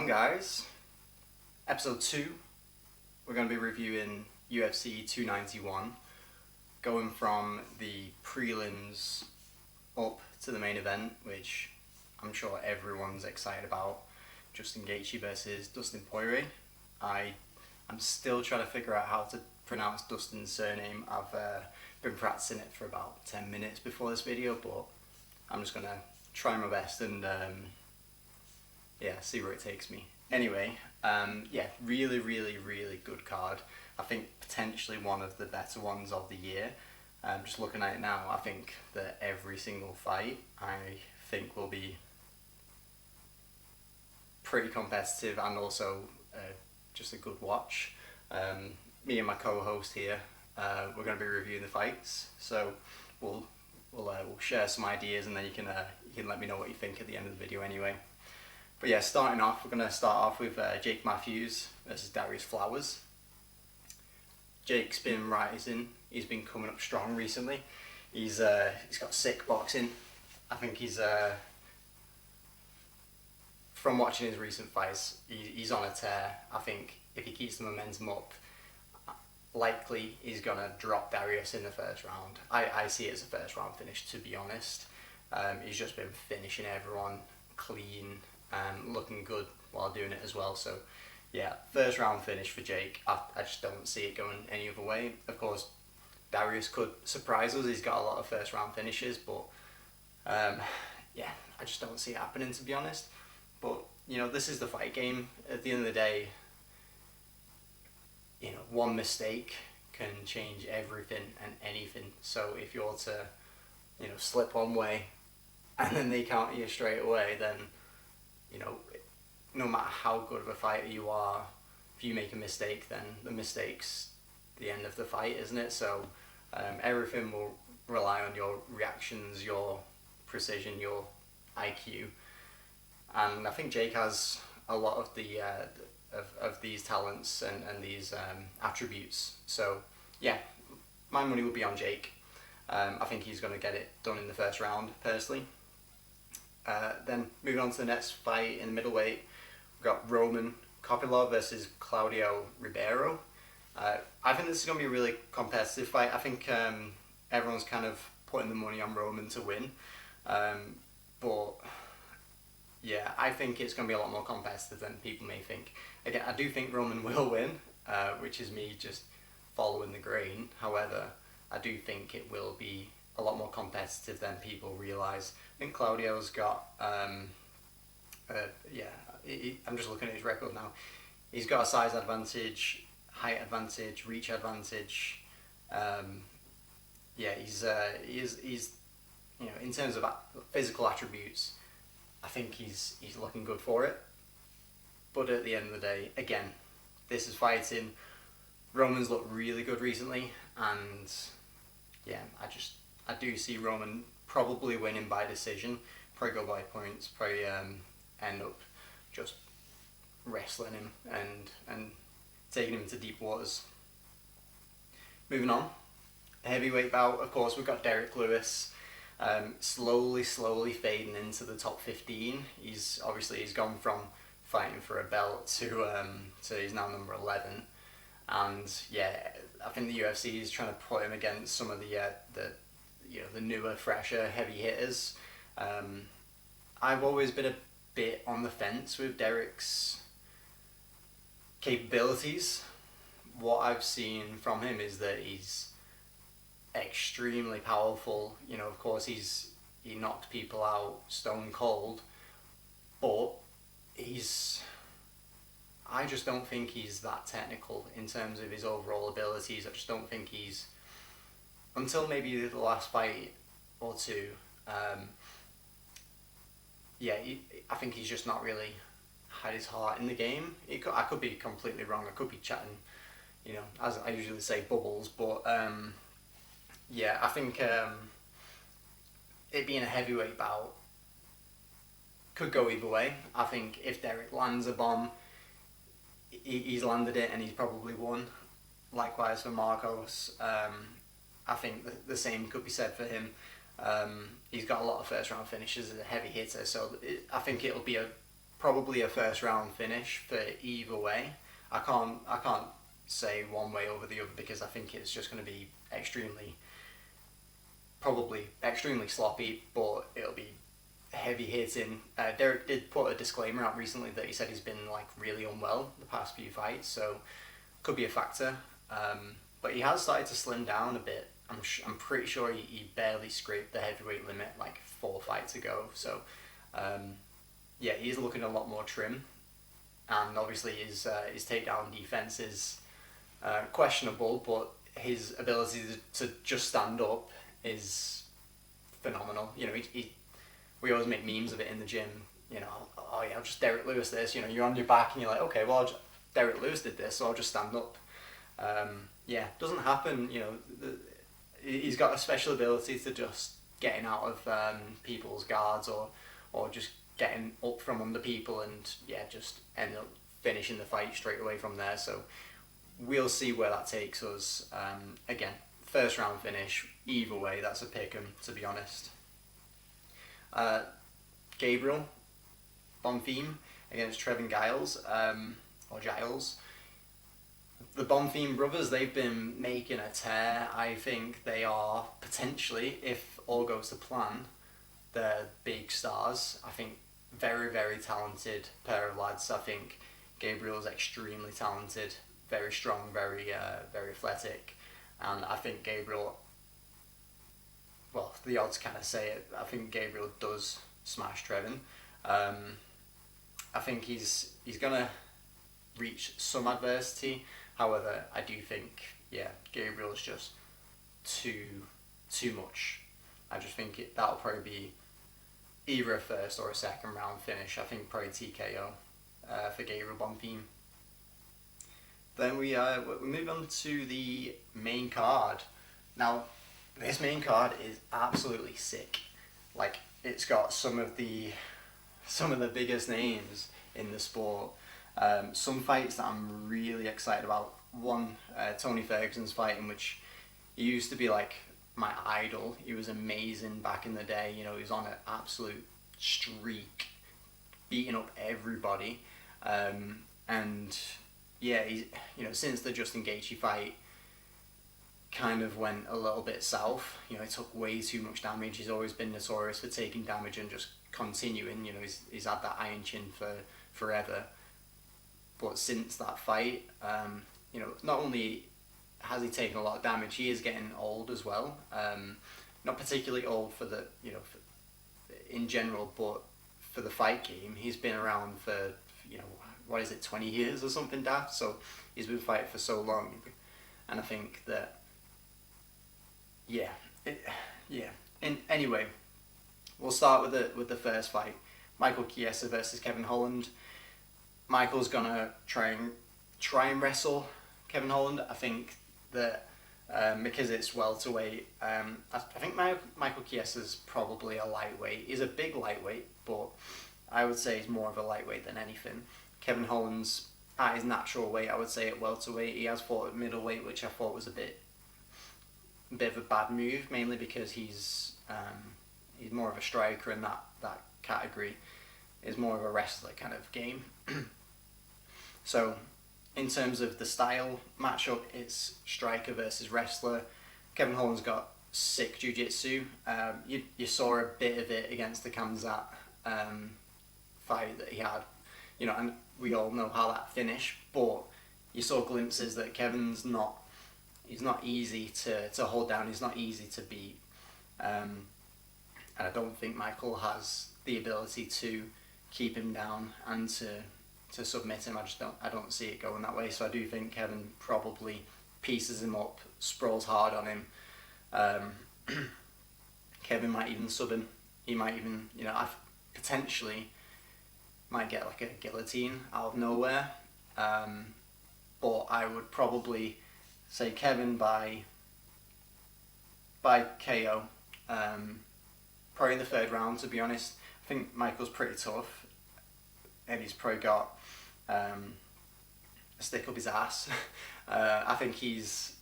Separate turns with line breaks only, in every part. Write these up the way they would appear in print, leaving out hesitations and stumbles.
on, guys? Episode 2, we're going to be reviewing UFC 291, going from the prelims up to the main event, which I'm sure everyone's excited about. Justin Gaethje versus Dustin Poirier. I'm still trying to figure out how to pronounce Dustin's surname. I've been practicing it for about 10 minutes before this video, but I'm just going to try my best and see where it takes me. Anyway, really good card. I think potentially one of the better ones of the year. Just looking at it now, I think that every single fight will be pretty competitive and also just a good watch. Me and my co-host here, we're going to be reviewing the fights, so we'll share some ideas, and then you can let me know what you think at the end of the video anyway. But yeah, starting off, we're going to start off with Jake Matthews versus Darius Flowers. Jake's been rising. He's been coming up strong recently. He's got sick boxing. I think he's from watching his recent fights, he's on a tear. I think if he keeps the momentum up, likely he's gonna drop Darius in the first round. I see it as a first round finish, to be honest. He's just been finishing everyone clean and looking good while doing it as well. So yeah, first round finish for Jake. I just don't see it going any other way. Of course, Darius could surprise us. He's got a lot of first round finishes, but I just don't see it happening, to be honest. But this is the fight game. At the end of the day, one mistake can change everything and anything. So if you're to slip one way and then they counter you straight away, then no matter how good of a fighter you are, if you make a mistake, then the mistake's the end of the fight, isn't it? So everything will rely on your reactions, your precision, your IQ. And I think Jake has a lot of the of these talents and these attributes. So yeah, my money would be on Jake. I think he's going to get it done in the first round, personally. Then moving on to the next fight in the middleweight, we've got Roman Kopylov versus Claudio Ribeiro. I think this is going to be a really competitive fight. I think everyone's kind of putting the money on Roman to win. But yeah, I think it's going to be a lot more competitive than people may think. Again, I do think Roman will win, which is me just following the grain. However, I do think it will be a lot more competitive than people realise. I think Claudio's got, I'm just looking at his record now. He's got a size advantage, height advantage, reach advantage. He's in terms of physical attributes, I think he's looking good for it. But at the end of the day, again, this is fighting. Roman's looked really good recently, and yeah, I do see Roman probably winning by decision, probably go by points, probably end up just wrestling him and taking him to deep waters. Moving on, heavyweight bout, of course, we've got Derek Lewis. Slowly fading into the top 15. He's gone from fighting for a belt to he's now number 11, and yeah, I think the UFC is trying to put him against some of the newer, fresher heavy hitters. I've always been a bit on the fence with Derek's capabilities. What I've seen from him is that he's extremely powerful. Of course, he knocked people out stone cold, but I just don't think he's that technical in terms of his overall abilities. I just don't think he's, until maybe the last fight or two, I think he's just not really had his heart in the game. I could be completely wrong. I could be chatting, as I usually say, bubbles, but I think it being a heavyweight bout could go either way. I think if Derek lands a bomb, he's landed it and he's probably won. Likewise for Marcos. I think the same could be said for him. He's got a lot of first round finishes as a heavy hitter, so I think it'll be a probably a first round finish for either way. I can't say one way over the other because I think it's just going to be probably extremely sloppy, but it'll be heavy hitting. Derek did put a disclaimer out recently that he said he's been like really unwell the past few fights, so could be a factor. But he has started to slim down a bit. I'm pretty sure he barely scraped the heavyweight limit like 4 fights ago. So yeah, he's looking a lot more trim, and obviously his takedown defense is questionable, but his ability to just stand up is phenomenal. You know, we always make memes of it in the gym. You know, oh yeah, I'll just Derek Lewis this. You know, you're on your back and you're like, okay, well, Derek Lewis did this, so I'll just stand up. Yeah, doesn't happen. You know, he's got a special ability to just getting out of people's guards or just getting up from under people and yeah, just end up finishing the fight straight away from there. So we'll see where that takes us. Again, first round finish, either way, that's a pick 'em, to be honest. Gabriel Bonfim against Trevin Giles, or Giles. The Bonfim brothers, they've been making a tear. I think they are potentially, if all goes to plan, they're big stars. I think very, very talented pair of lads. I think Gabriel's extremely talented, very strong, very athletic, and I think Gabriel, well, the odds kind of say it, I think Gabriel does smash Trevin. I think he's gonna reach some adversity. However, I do think, yeah, Gabriel's just too much. I just think that'll probably be either a first or a second round finish. I think probably TKO for Gabriel Bonfim. Then we move on to the main card. Now, this main card is absolutely sick. Like, it's got some of the biggest names in the sport. Some fights that I'm really excited about. One, Tony Ferguson's fight, in which he used to be like my idol. He was amazing back in the day. You know, he was on an absolute streak, beating up everybody. And yeah, he's, you know, since the Justin Gaethje fight kind of went a little bit south. You know, he took way too much damage. He's always been notorious for taking damage and just continuing. You know, he's had that iron chin for forever. But since that fight, you know, not only has he taken a lot of damage, he is getting old as well. Not particularly old for the, you know, in general, but for the fight game, he's been around for, you know, what is it, 20 years or something daft? So he's been fighting for so long. And I think that, yeah. Anyway, we'll start with the first fight. Michael Chiesa versus Kevin Holland. Michael's gonna try and wrestle Kevin Holland. I think that because it's welterweight, I think Michael Chiesa's probably a lightweight. He's a big lightweight, but I would say he's more of a lightweight than anything. Kevin Holland's at his natural weight, I would say at welterweight. He has fought at middleweight, which I thought was a bit of a bad move, mainly because he's more of a striker in that category. Is more of a wrestler kind of game. So, in terms of the style matchup, it's striker versus wrestler. Kevin Holland's got sick jiu-jitsu. You saw a bit of it against the Kamzat fight that he had, you know, and we all know how that finished. But you saw glimpses that Kevin's he's not easy to hold down. He's not easy to beat, and I don't think Michael has the ability to keep him down and to submit him. I don't see it going that way. So I do think Kevin probably pieces him up, sprawls hard on him. Kevin might even sub him. He might even, you know, potentially might get like a guillotine out of nowhere. But I would probably say Kevin by KO. Probably in the third round, to be honest. I think Michael's pretty tough, and he's probably got a stick up his ass. I think he's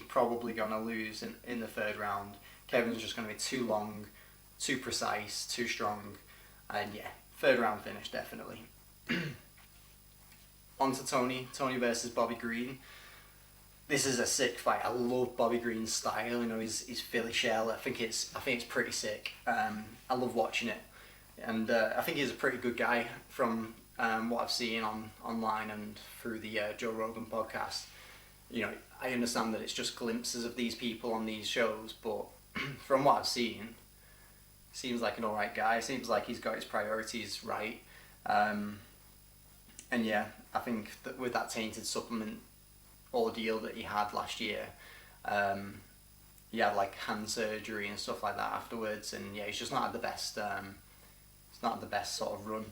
probably gonna lose in the third round. Kevin's just gonna be too long, too precise, too strong. And yeah, third round finish, definitely. On to Tony versus Bobby Green. This is a sick fight. I love Bobby Green's style. You know, his Philly shell. I think it's pretty sick. I love watching it, and I think he's a pretty good guy from what I've seen online and through the Joe Rogan podcast. You know, I understand that it's just glimpses of these people on these shows, but from what I've seen, seems like an alright guy. Seems like he's got his priorities right. And yeah, I think that with that tainted supplement ordeal that he had last year, he had like hand surgery and stuff like that afterwards, and yeah, he's just not had the best. It's not had the best sort of run.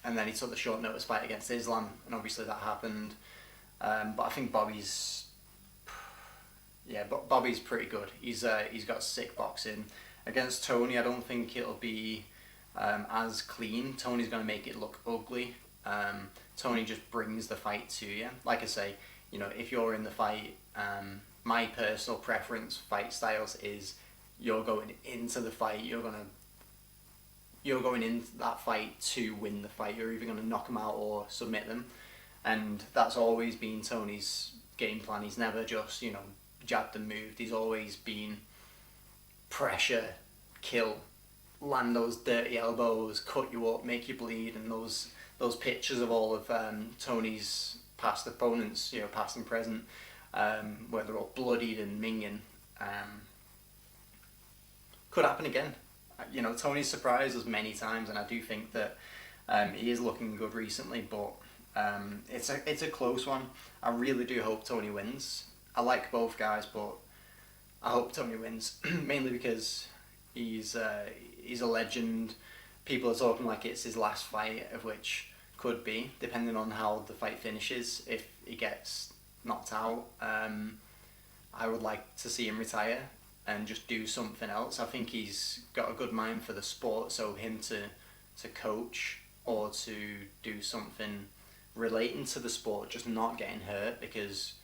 And then he took the short notice fight against Islam, and obviously that happened. But I think Bobby's pretty good. He's got sick boxing. Against Tony, I don't think it'll be as clean. Tony's going to make it look ugly. Tony just brings the fight to you. Like I say, you know, if you're in the fight, my personal preference fight styles is you're going into the fight, you're going into that fight to win the fight. You're either going to knock them out or submit them. And that's always been Tony's game plan. He's never just, you know, jabbed and moved. He's always been pressure, kill, land those dirty elbows, cut you up, make you bleed, and those pictures of all of Tony's past opponents, you know, past and present, where they're all bloodied and minging, could happen again. You know, Tony's surprised us many times, and I do think that he is looking good recently, but it's a close one. I really do hope Tony wins. I like both guys, but I hope Tony wins, mainly because he's a legend. People are talking like it's his last fight, of which could be, depending on how the fight finishes. If he gets knocked out, I would like to see him retire and just do something else. I think he's got a good mind for the sport, so him to coach or to do something relating to the sport, just not getting hurt, because,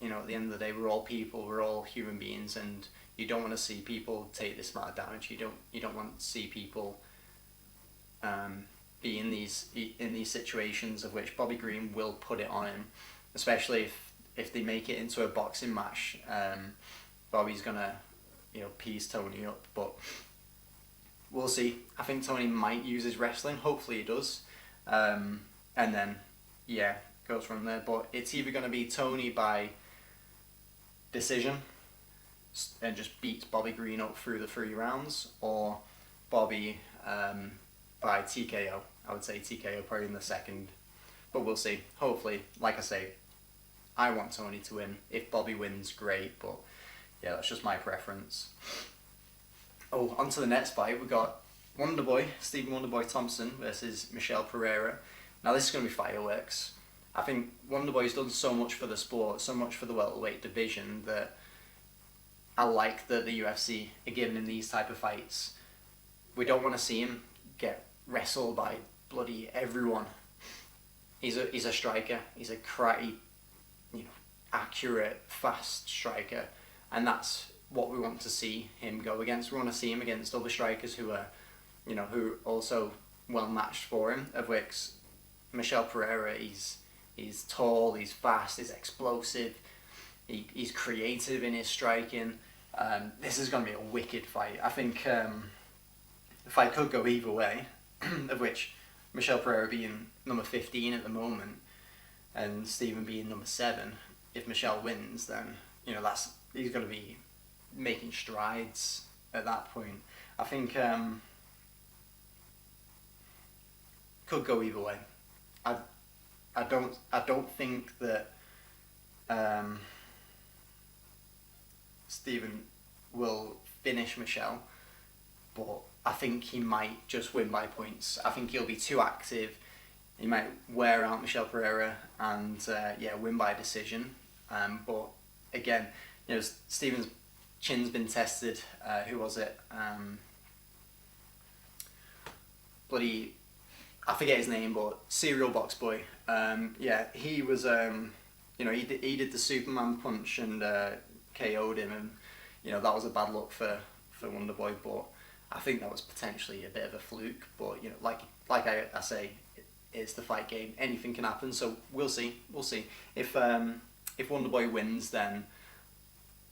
you know, at the end of the day, we're all people, we're all human beings, and you don't want to see people take this amount of damage. You don't want to see people be in these situations, of which Bobby Green will put it on him, especially if they make it into a boxing match. Bobby's gonna, you know, piece Tony up, but we'll see. I think Tony might use his wrestling. Hopefully he does, and then yeah, goes from there. But it's either gonna be Tony by decision and just beats Bobby Green up through the 3 rounds, or Bobby by TKO. I would say TKO probably in the second, but we'll see. Hopefully, like I say, I want Tony to win. If Bobby wins, great, but yeah, that's just my preference. Oh, on to the next fight. We got Stephen Wonderboy Thompson versus Michel Pereira. Now this is going to be fireworks. I think Wonderboy's done so much for the sport, so much for the welterweight division, that I like that the UFC are giving him these type of fights. We don't want to see him get wrestled by bloody everyone. He's a striker. He's a crafty, you know, accurate, fast striker, and that's what we want to see him go against. We want to see him against other strikers who are, you know, who are also well matched for him. Of which Michel Pereira, he's tall, he's fast, he's explosive, he's creative in his striking. This is going to be a wicked fight. I think the fight could go either way, of which Michel Pereira being number 15 at the moment and Stephen being number 7. If Michel wins, then, you know, he's going to be making strides at that point. I think could go either way. I don't think that Stephen will finish Michel, but I think he might just win by points. I think he'll be too active. He might wear out Michel Pereira and win by decision. But again, you know, Stephen's chin's been tested. Who was it? I forget his name, but Serial Box Boy. He was. He did the Superman punch and KO'd him, and you know that was a bad look for Wonderboy. But I think that was potentially a bit of a fluke, but like I say, it's the fight game. Anything can happen, so we'll see. We'll see. If Wonderboy wins, then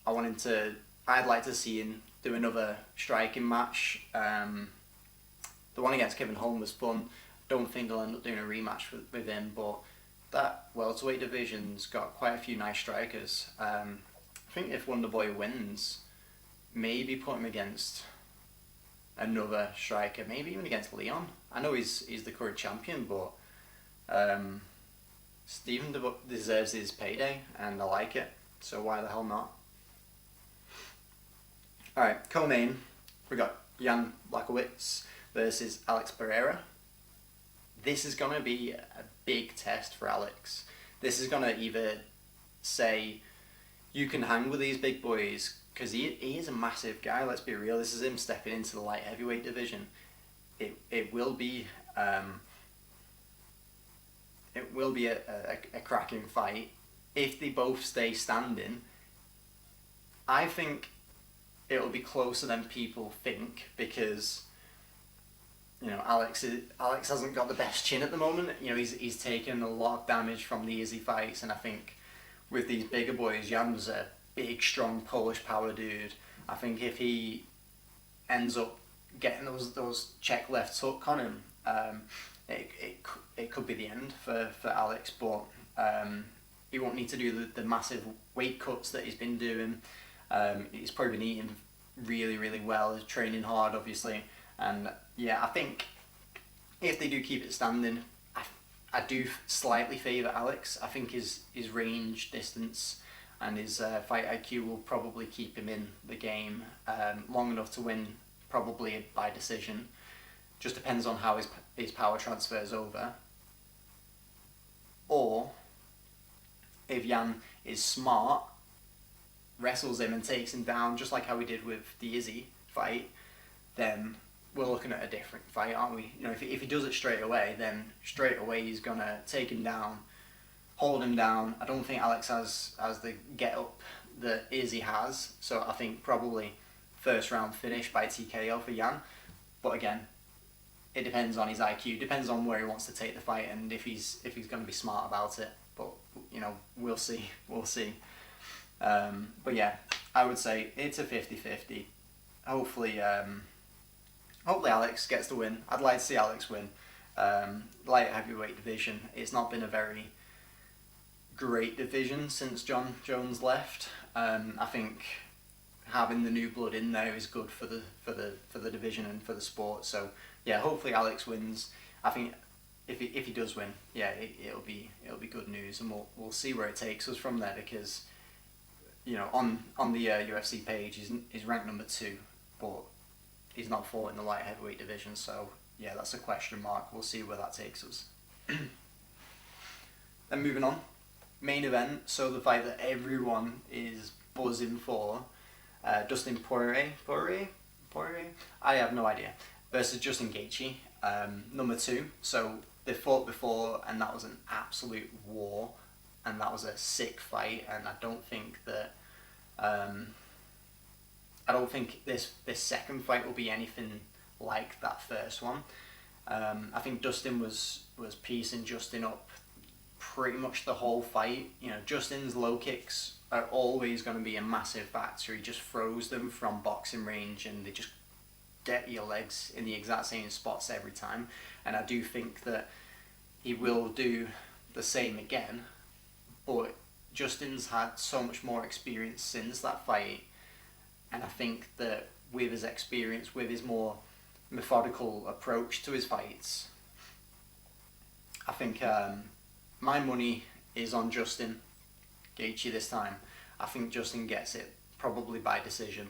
I'd like to see him do another striking match. The one against Kevin Holm was fun. Don't think they'll end up doing a rematch with him, but that welterweight division's got quite a few nice strikers. I think if Wonderboy wins, maybe put him against another striker, maybe even against Leon. I know he's the current champion, but Stephen deserves his payday, and I like it, so why the hell not? Alright, co-main, we got Jan Blachowicz versus Alex Pereira. This is going to be a big test for Alex. This is going to either say, you can hang with these big boys, because he is a massive guy, let's be real. This is him stepping into the light heavyweight division. It will be a cracking fight. If they both stay standing, I think it'll be closer than people think, because Alex hasn't got the best chin at the moment. He's taken a lot of damage from the Izzy fights, and I think with these bigger boys, Jan's a big, strong Polish power dude. I think if he ends up getting those check lefts hook on him, it could be the end for Alex. But he won't need to do the massive weight cuts that he's been doing. He's probably been eating really, really well. He's training hard, obviously, and yeah, I think if they do keep it standing, I do slightly favour Alex. I think his range, distance, and his fight IQ will probably keep him in the game long enough to win, probably by decision. Just depends on how his power transfers over. Or if Jan is smart, wrestles him and takes him down, just like how we did with the Izzy fight, then we're looking at a different fight, aren't we? If he does it straight away, then straight away he's gonna take him down, hold him down. I don't think Alex has the get up that Izzy has, so I think probably first round finish by TKO for Jan. But again, it depends on his IQ, depends on where he wants to take the fight, and if he's going to be smart about it. But we'll see. But yeah, I would say it's a 50-50. Hopefully Alex gets the win. I'd like to see Alex win. Light heavyweight division, it's not been a very great division since John Jones left. I think having the new blood in there is good for the division and for the sport. So yeah, hopefully Alex wins. I think if he does win, yeah, it'll be good news, and we'll see where it takes us from there, because on the UFC page he's ranked number 2, but he's not fought in the light heavyweight division, so yeah, that's a question mark. We'll see where that takes us. Then moving on, main event, so the fight that everyone is buzzing for, Dustin Poirier, I have no idea, versus Justin Gaethje, number 2. So they fought before, and that was an absolute war, and that was a sick fight, and I don't think that this second fight will be anything like that first one. I think Dustin was piecing Justin up pretty much the whole fight. Justin's low kicks are always going to be a massive factor. He just throws them from boxing range, and they just get your legs in the exact same spots every time. And I do think that he will do the same again, but Justin's had so much more experience since that fight, and I think that with his experience, with his more methodical approach to his fights, I think my money is on Justin Gaethje this time. I think Justin gets it, probably by decision.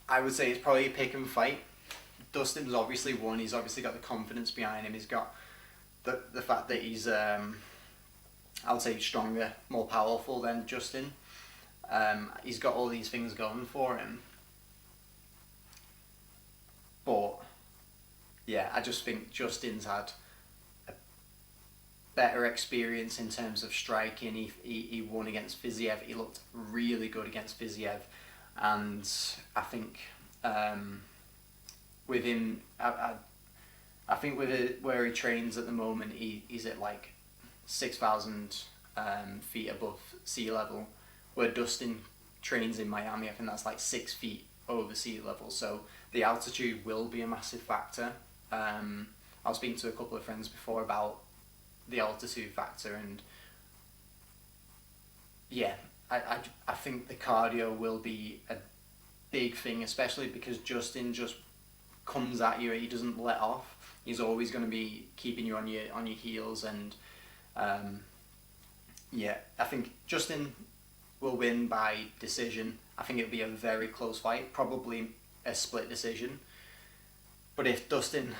I would say it's probably a pick and fight. Dustin's obviously won. He's obviously got the confidence behind him. He's got the fact that he's, I would say, stronger, more powerful than Justin. He's got all these things going for him. But yeah, I just think Justin's had a better experience in terms of striking. He won against Fiziev. He looked really good against Fiziev. and I think with him, I think with it, where he trains at the moment, he's at like 6,000 feet above sea level, where Dustin trains in Miami. I think that's like 6 feet over sea level, so the altitude will be a massive factor. I was speaking to a couple of friends before about the altitude factor, and yeah, I think the cardio will be a big thing, especially because Justin just comes at you. He doesn't let off. He's always going to be keeping you on your heels, and yeah, I think Justin will win by decision. I think it'll be a very close fight, probably a split decision. But if Dustin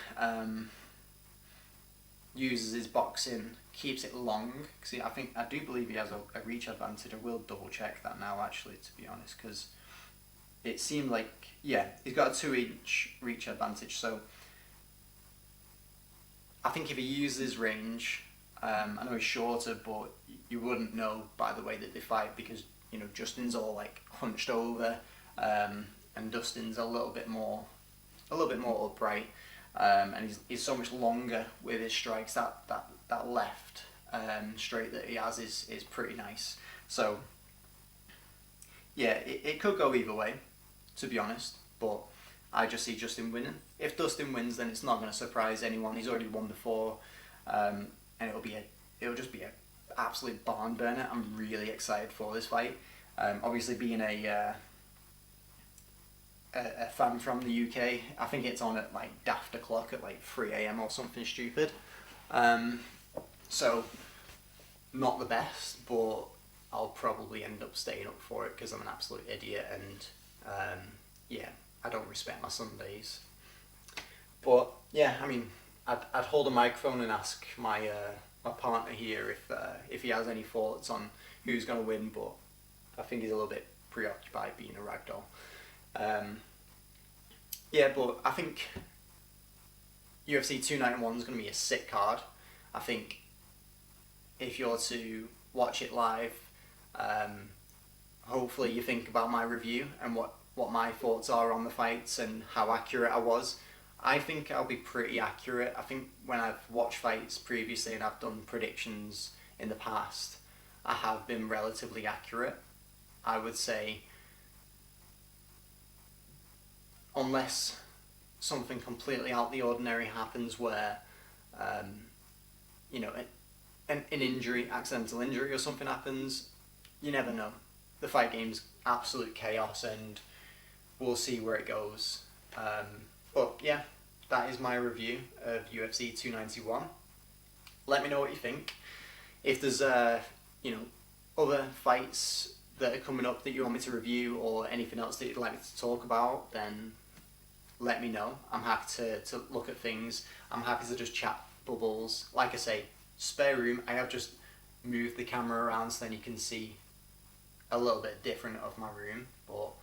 uses his boxing, keeps it long, because I do believe he has a reach advantage. I will double check that now, actually, to be honest, because it seemed like, yeah, he's got a 2-inch reach advantage. So I think if he uses his range, I know he's shorter, but you wouldn't know by the way that they fight, because Justin's all like hunched over, and Dustin's a little bit more upright, and he's so much longer with his strikes. That left straight that he has is pretty nice. So yeah, it could go either way, to be honest, but I just see Justin winning. If Dustin wins, then it's not going to surprise anyone. He's already won before, and it'll just be a absolute barn burner. I'm really excited for this fight. Obviously, being a fan from the UK, I think it's on at like daft o'clock at like 3 a.m. or something stupid. So not the best, but I'll probably end up staying up for it because I'm an absolute idiot, and yeah, I don't respect my Sundays. But yeah, I mean, I'd hold a microphone and ask my partner here if he has any thoughts on who's going to win, but I think he's a little bit preoccupied being a ragdoll. Yeah, but I think UFC 291 is going to be a sick card. I think if you're to watch it live, hopefully you think about my review and what my thoughts are on the fights and how accurate I was. I think I'll be pretty accurate. I think when I've watched fights previously and I've done predictions in the past, I have been relatively accurate. I would say, unless something completely out of the ordinary happens where, an injury, accidental injury or something happens, you never know. The fight game's absolute chaos, and we'll see where it goes. But yeah, that is my review of UFC 291. Let me know what you think. If there's other fights that are coming up that you want me to review, or anything else that you'd like me to talk about, then let me know. I'm happy to look at things. I'm happy to just chat bubbles. Like I say, spare room. I have just moved the camera around so then you can see a little bit different of my room. But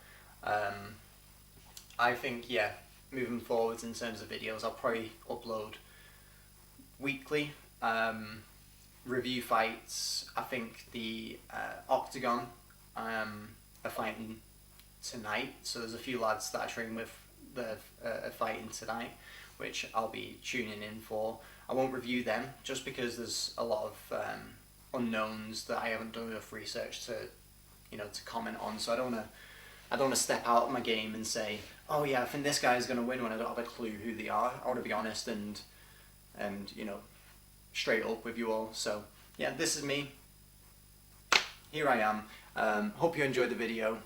I think, yeah, moving forwards in terms of videos, I'll probably upload weekly. Review fights. I think the Octagon are fighting tonight, so there's a few lads that I train with that are fighting tonight, which I'll be tuning in for. I won't review them just because there's a lot of unknowns that I haven't done enough research to comment on. So I don't want to step out of my game and say, oh yeah, I think this guy is going to win when I don't have a clue who they are. I want to be honest and straight up with you all. So yeah, this is me. Here I am. Hope you enjoyed the video,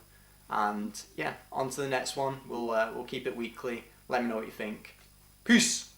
and yeah, on to the next one. We'll keep it weekly. Let me know what you think. Peace.